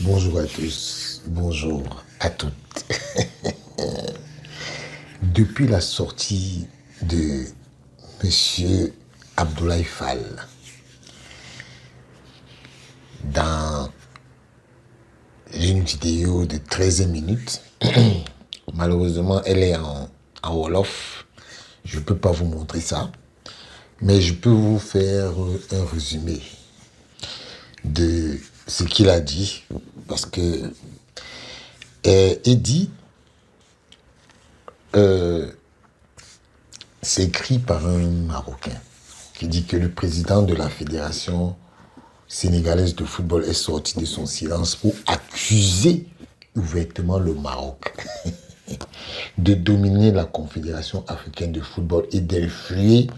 Bonjour à tous, bonjour à toutes. Depuis la sortie de Monsieur Abdoulaye Fall dans une vidéo de 13 minutes, malheureusement elle est en Wolof, je ne peux pas vous montrer ça, mais je peux vous faire un résumé de ce qu'il a dit, parce que il dit, c'est écrit par un Marocain qui dit que le président de la fédération sénégalaise de football est sorti de son silence pour accuser ouvertement le Maroc de dominer la Confédération africaine de football et d'influer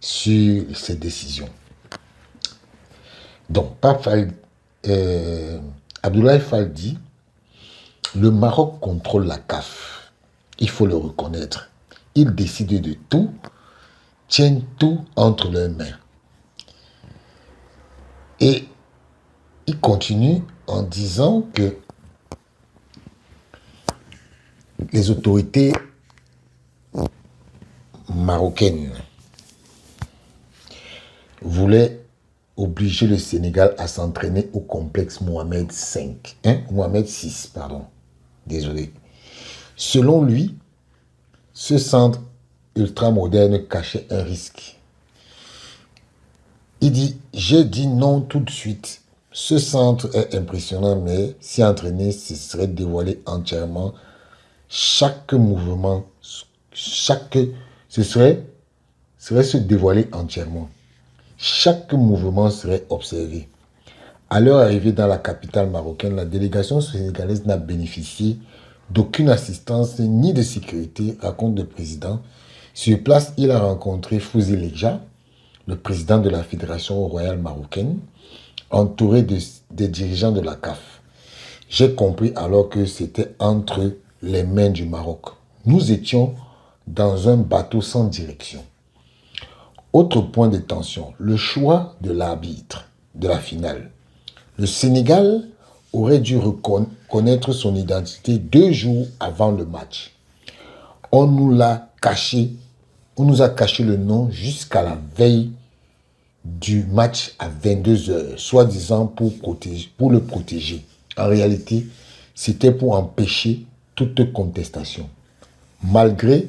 sur ses décisions. Donc, Abdoulaye Fall dit, le Maroc contrôle la CAF. Il faut le reconnaître. Ils décident de tout, tiennent tout entre leurs mains. Et il continue en disant que les autorités marocaines voulaient obliger le Sénégal à s'entraîner au complexe Mohamed VI, pardon. Désolé. Selon lui, ce centre ultramoderne cachait un risque. Il dit, j'ai dit non tout de suite. Ce centre est impressionnant, mais s'y entraîner, ce serait dévoiler entièrement chaque mouvement, ce serait se dévoiler entièrement. Chaque mouvement serait observé. À leur arrivée dans la capitale marocaine, la délégation sénégalaise n'a bénéficié d'aucune assistance ni de sécurité, raconte le président. Sur place, il a rencontré Fouzi Lekja, le président de la Fédération royale marocaine, entouré des dirigeants de la CAF. J'ai compris alors que c'était entre les mains du Maroc. Nous étions dans un bateau sans direction. Autre point de tension, le choix de l'arbitre de la finale. Le Sénégal aurait dû reconnaître son identité 2 jours avant le match. On nous a caché le nom jusqu'à la veille du match à 22h, soi-disant pour le protéger. En réalité, c'était pour empêcher toute contestation. Malgré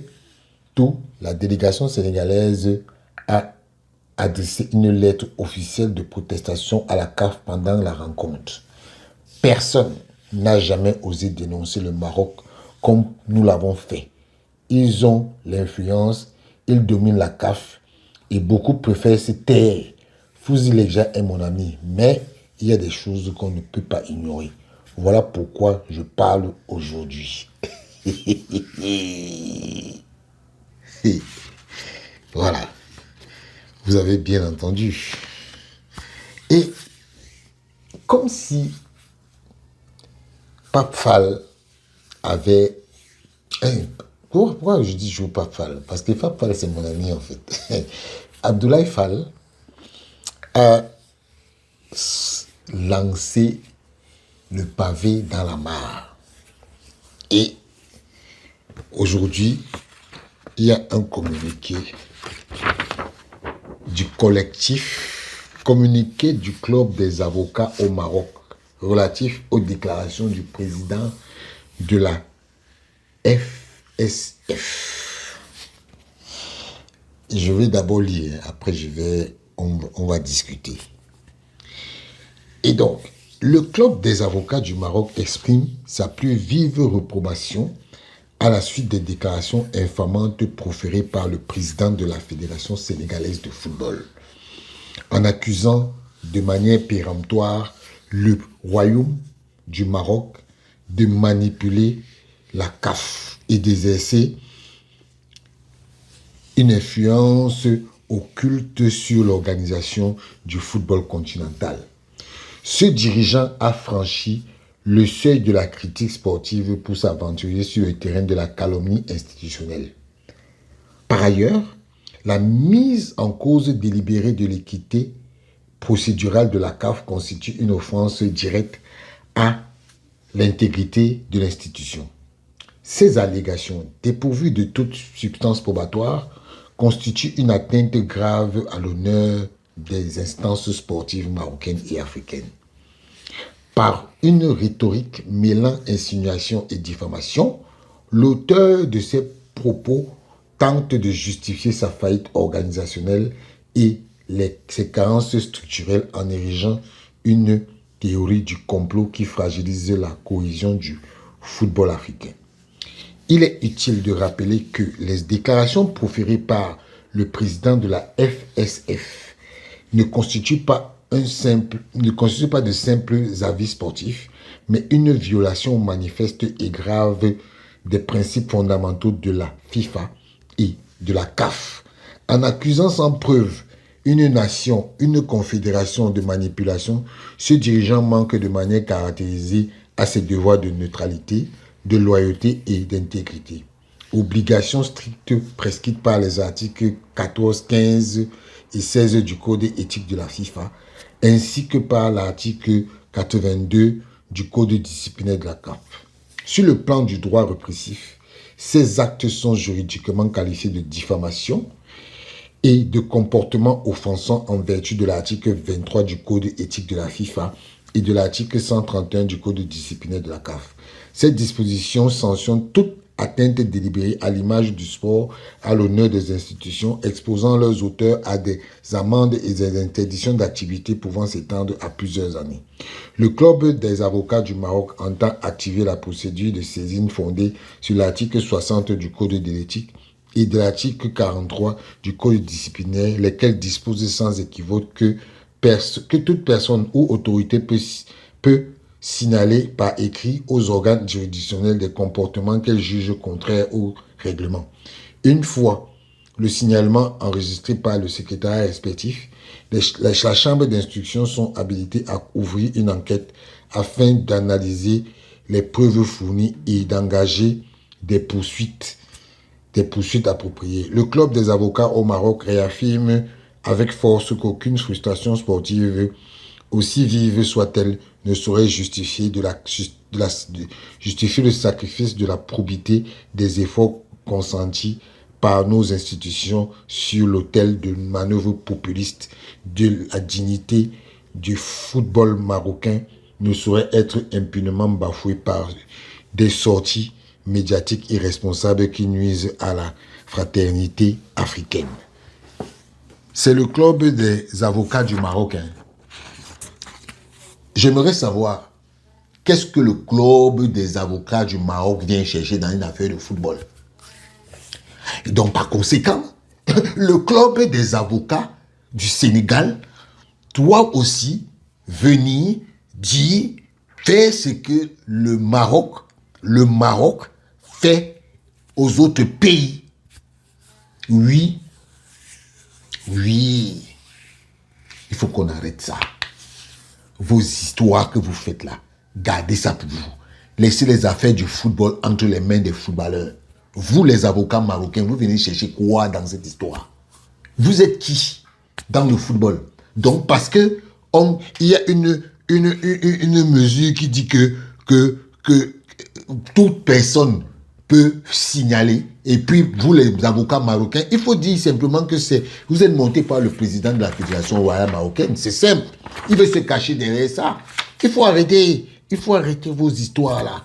tout, la délégation sénégalaise a adressé une lettre officielle de protestation à la CAF pendant la rencontre. Personne n'a jamais osé dénoncer le Maroc comme nous l'avons fait. Ils ont l'influence, ils dominent la CAF et beaucoup préfèrent se taire. Fouzi Lekja est mon ami, mais il y a des choses qu'on ne peut pas ignorer. Voilà pourquoi je parle aujourd'hui. Voilà. Vous avez bien entendu. Et comme si Pape Fall avait... Pourquoi je dis je joue Pape Fall? Parce que Pape Fall, c'est mon ami en fait. Abdoulaye Fall a lancé le pavé dans la mare. Et aujourd'hui, il y a un communiqué du communiqué du club des avocats au Maroc relatif aux déclarations du président de la FSF. Je vais d'abord lire, après on va discuter. Et donc, le club des avocats du Maroc exprime sa plus vive réprobation à la suite des déclarations infamantes proférées par le président de la Fédération sénégalaise de football, en accusant de manière péremptoire le royaume du Maroc de manipuler la CAF et d'exercer une influence occulte sur l'organisation du football continental. Ce dirigeant a franchi le seuil de la critique sportive pour s'aventurer sur le terrain de la calomnie institutionnelle. Par ailleurs, la mise en cause délibérée de l'équité procédurale de la CAF constitue une offense directe à l'intégrité de l'institution. Ces allégations, dépourvues de toute substance probatoire, constituent une atteinte grave à l'honneur des instances sportives marocaines et africaines. Par une rhétorique mêlant insinuation et diffamation, l'auteur de ces propos tente de justifier sa faillite organisationnelle et ses carences structurelles en érigeant une théorie du complot qui fragilise la cohésion du football africain. Il est utile de rappeler que les déclarations proférées par le président de la FSF ne constituent pas de simples avis sportifs, mais une violation manifeste et grave des principes fondamentaux de la FIFA et de la CAF, en accusant sans preuve une nation, une confédération de manipulation. Ce dirigeant manque de manière caractérisée à ses devoirs de neutralité, de loyauté et d'intégrité. Obligations strictes prescrites par les articles 14, 15 et 16 du Code éthique de la FIFA, ainsi que par l'article 82 du Code disciplinaire de la CAF. Sur le plan du droit répressif, ces actes sont juridiquement qualifiés de diffamation et de comportement offensant en vertu de l'article 23 du Code éthique de la FIFA et de l'article 131 du Code disciplinaire de la CAF. Cette disposition sanctionne toute atteinte délibérée à l'image du sport, à l'honneur des institutions, exposant leurs auteurs à des amendes et des interdictions d'activité pouvant s'étendre à plusieurs années. Le Club des avocats du Maroc entend activer la procédure de saisine fondée sur l'article 60 du Code de l'éthique et de l'article 43 du Code disciplinaire, lesquels disposent sans équivoque que toute personne ou autorité peut signaler par écrit aux organes juridictionnels des comportements qu'elle juge contraires au règlement. Une fois le signalement enregistré par le secrétariat respectif, la chambre d'instruction sont habilitées à ouvrir une enquête afin d'analyser les preuves fournies et d'engager des poursuites appropriées. Le club des avocats au Maroc réaffirme avec force qu'aucune frustration sportive, aussi vive soit-elle, ne saurait justifier justifier le sacrifice de la probité des efforts consentis par nos institutions sur l'autel de manœuvres populistes. De la dignité du football marocain ne saurait être impunément bafouée par des sorties médiatiques irresponsables qui nuisent à la fraternité africaine. C'est le club des avocats du Maroc. J'aimerais savoir, qu'est-ce que le club des avocats du Maroc vient chercher dans une affaire de football? Et donc, par conséquent, le club des avocats du Sénégal doit aussi venir dire, faire ce que le Maroc fait aux autres pays. Oui, il faut qu'on arrête ça. Vos histoires que vous faites là, gardez ça pour vous. Laissez les affaires du football entre les mains des footballeurs. Vous, les avocats marocains, vous venez chercher quoi dans cette histoire? Vous êtes qui dans le football? Donc, parce que il y a une mesure qui dit que toute personne peut signaler. Et puis, vous, les avocats marocains, il faut dire simplement que vous êtes monté par le président de la Fédération royale marocaine. C'est simple. Il veut se cacher derrière ça. Il faut arrêter vos histoires-là.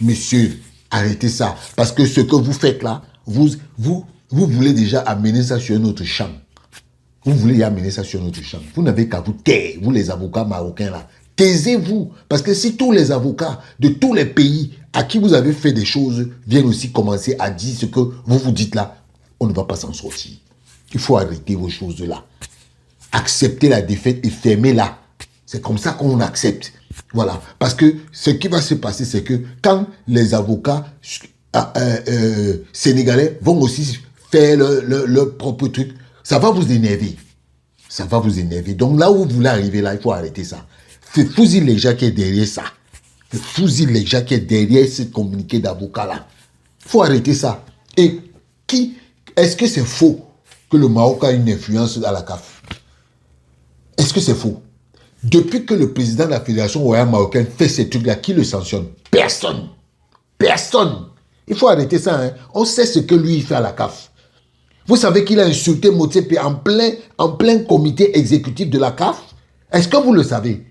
Monsieur, arrêtez ça. Parce que ce que vous faites là, vous voulez déjà amener ça sur notre champ. Vous n'avez qu'à vous taire, vous les avocats marocains là. Taisez-vous. Parce que si tous les avocats de tous les pays à qui vous avez fait des choses viennent aussi commencer à dire ce que vous dites là, on ne va pas s'en sortir. Il faut arrêter vos choses là. Acceptez la défaite et fermez-la. C'est comme ça qu'on accepte. Voilà. Parce que ce qui va se passer, c'est que quand les avocats sénégalais vont aussi faire leur propre truc, ça va vous énerver. Donc là où vous voulez arriver là, il faut arrêter ça. Fusille les gens qui est derrière ça. Fusille les gens qui est derrière ce communiqué d'avocat là. Il faut arrêter ça. Et est-ce que c'est faux que le Maroc a une influence à la CAF. Est-ce que c'est faux? Depuis que le président de la Fédération royale marocaine fait ces trucs-là, qui le sanctionne? Personne. Personne. Il faut arrêter ça. Hein. On sait ce que lui, il fait à la CAF. Vous savez qu'il a insulté Motsepe en plein comité exécutif de la CAF? Est-ce que vous le savez?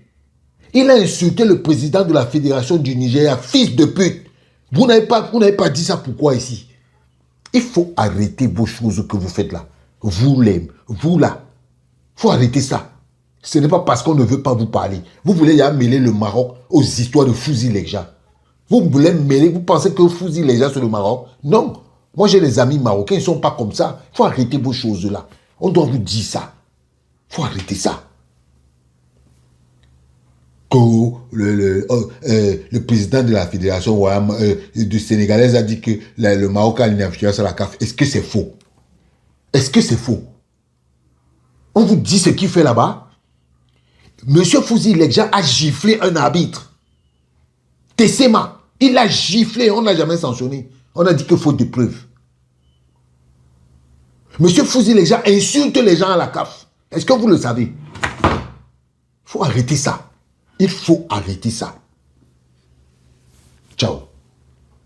Il a insulté le président de la Fédération du Nigeria, fils de pute. Vous n'avez pas dit ça pourquoi ici? Il faut arrêter vos choses que vous faites là. Vous là. Il faut arrêter ça. Ce n'est pas parce qu'on ne veut pas vous parler. Vous voulez ya mêler le Maroc aux histoires de Fouzi Lekja. Vous voulez mêler, vous pensez que Fouzi Lekja c'est le Maroc? Non. Moi j'ai des amis marocains, ils ne sont pas comme ça. Il faut arrêter vos choses là. On doit vous dire ça. Il faut arrêter ça. Que le président de la Fédération du Sénégalaise a dit que le Maroc a une influence à la CAF. Est-ce que c'est faux? Est-ce que c'est faux? On vous dit ce qu'il fait là-bas. Monsieur Fouzi Lekja a giflé un arbitre. Tessema, il a giflé, on ne l'a jamais sanctionné. On a dit qu'il faut des preuves. Monsieur Fouzi Lekja insulte les gens à la CAF. Est-ce que vous le savez? Il faut arrêter ça. Il faut arrêter ça. Ciao.